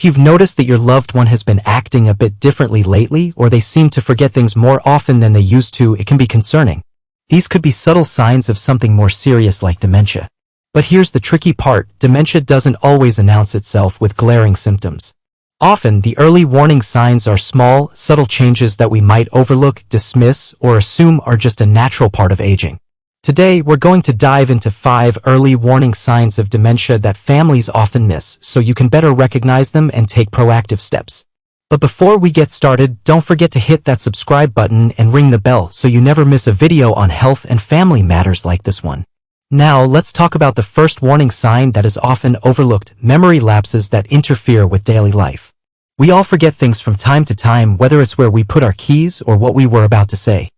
you've noticed that your loved one has been acting a bit differently lately, or they seem to forget things more often than they used to, it can be concerning. These could be subtle signs of something more serious like dementia. But here's the tricky part: dementia doesn't always announce itself with glaring symptoms. Often, the early warning signs are small, subtle changes that we might overlook, dismiss, or assume are just a natural part of aging. Today, we're going to dive into 5 early warning signs of dementia that families often miss, so you can better recognize them and take proactive steps. But before we get started, don't forget to hit that subscribe button and ring the bell so you never miss a video on health and family matters like this one. Now, let's talk about the first warning sign that is often overlooked: memory lapses that interfere with daily life. We all forget things from time to time, whether it's where we put our keys or what we were about to say.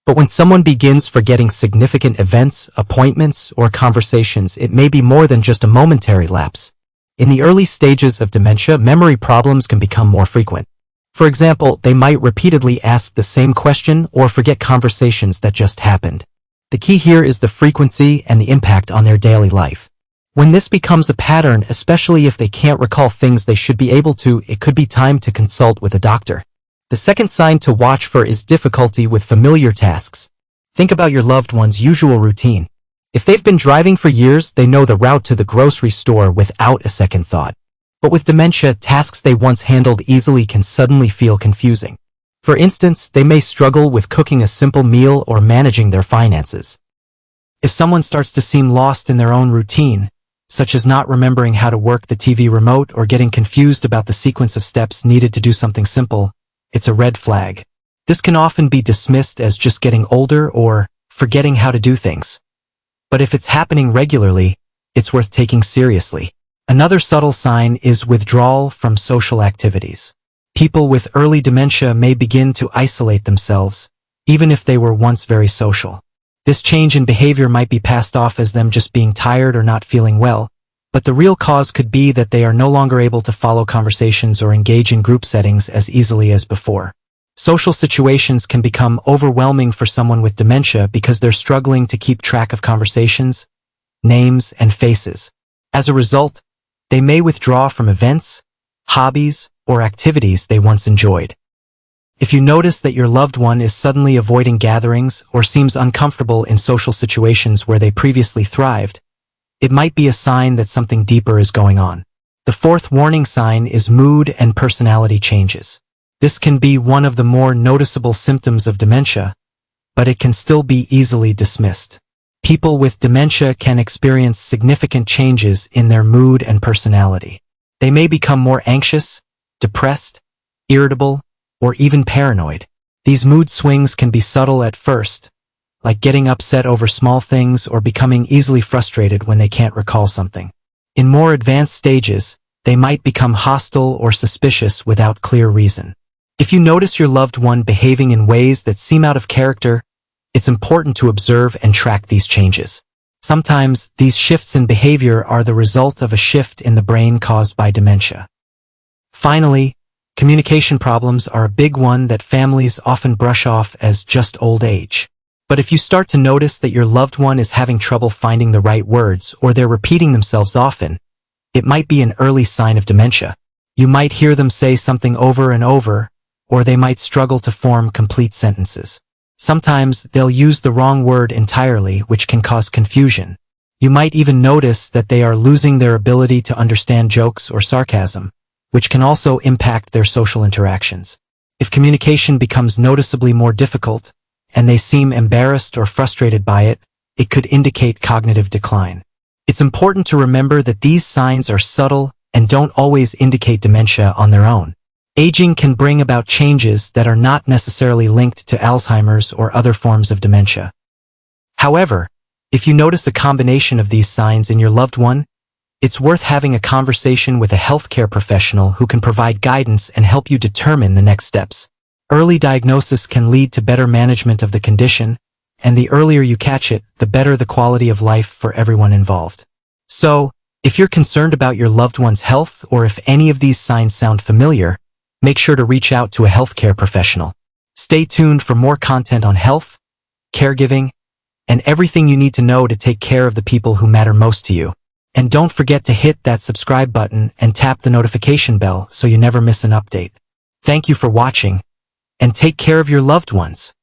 But when someone begins forgetting significant events, appointments, or conversations, it may be more than just a momentary lapse. In the early stages of dementia, memory problems can become more frequent. For example, they might repeatedly ask the same question or forget conversations that just happened. The key here is the frequency and the impact on their daily life. When this becomes a pattern, especially if they can't recall things they should be able to, it could be time to consult with a doctor. The second sign to watch for is difficulty with familiar tasks. Think about your loved one's usual routine. If they've been driving for years, they know the route to the grocery store without a second thought. But with dementia, tasks they once handled easily can suddenly feel confusing. For instance, they may struggle with cooking a simple meal or managing their finances. If someone starts to seem lost in their own routine, such as not remembering how to work the TV remote or getting confused about the sequence of steps needed to do something simple, it's a red flag. This can often be dismissed as just getting older or forgetting how to do things. But if it's happening regularly, it's worth taking seriously. Another subtle sign is withdrawal from social activities. People with early dementia may begin to isolate themselves, even if they were once very social. This change in behavior might be passed off as them just being tired or not feeling well, but the real cause could be that they are no longer able to follow conversations or engage in group settings as easily as before. Social situations can become overwhelming for someone with dementia because they're struggling to keep track of conversations, names, and faces. As a result, they may withdraw from events, hobbies, or activities they once enjoyed. If you notice that your loved one is suddenly avoiding gatherings or seems uncomfortable in social situations where they previously thrived, it might be a sign that something deeper is going on. The fourth warning sign is mood and personality changes. This can be one of the more noticeable symptoms of dementia, but it can still be easily dismissed. People with dementia can experience significant changes in their mood and personality. They may become more anxious, depressed, irritable, or even paranoid. These mood swings can be subtle at first, like getting upset over small things or becoming easily frustrated when they can't recall something. In more advanced stages, they might become hostile or suspicious without clear reason. If you notice your loved one behaving in ways that seem out of character, it's important to observe and track these changes. Sometimes, these shifts in behavior are the result of a shift in the brain caused by dementia. Finally, communication problems are a big one that families often brush off as just old age. But if you start to notice that your loved one is having trouble finding the right words or they're repeating themselves often, it might be an early sign of dementia. You might hear them say something over and over, or they might struggle to form complete sentences. Sometimes they'll use the wrong word entirely, which can cause confusion. You might even notice that they are losing their ability to understand jokes or sarcasm, which can also impact their social interactions. If communication becomes noticeably more difficult, and they seem embarrassed or frustrated by it, it could indicate cognitive decline. It's important to remember that these signs are subtle and don't always indicate dementia on their own. Aging can bring about changes that are not necessarily linked to Alzheimer's or other forms of dementia. However, if you notice a combination of these signs in your loved one, it's worth having a conversation with a healthcare professional who can provide guidance and help you determine the next steps. Early diagnosis can lead to better management of the condition, and the earlier you catch it, the better the quality of life for everyone involved. So, if you're concerned about your loved one's health or if any of these signs sound familiar, make sure to reach out to a healthcare professional. Stay tuned for more content on health, caregiving, and everything you need to know to take care of the people who matter most to you. And don't forget to hit that subscribe button and tap the notification bell so you never miss an update. Thank you for watching, and take care of your loved ones.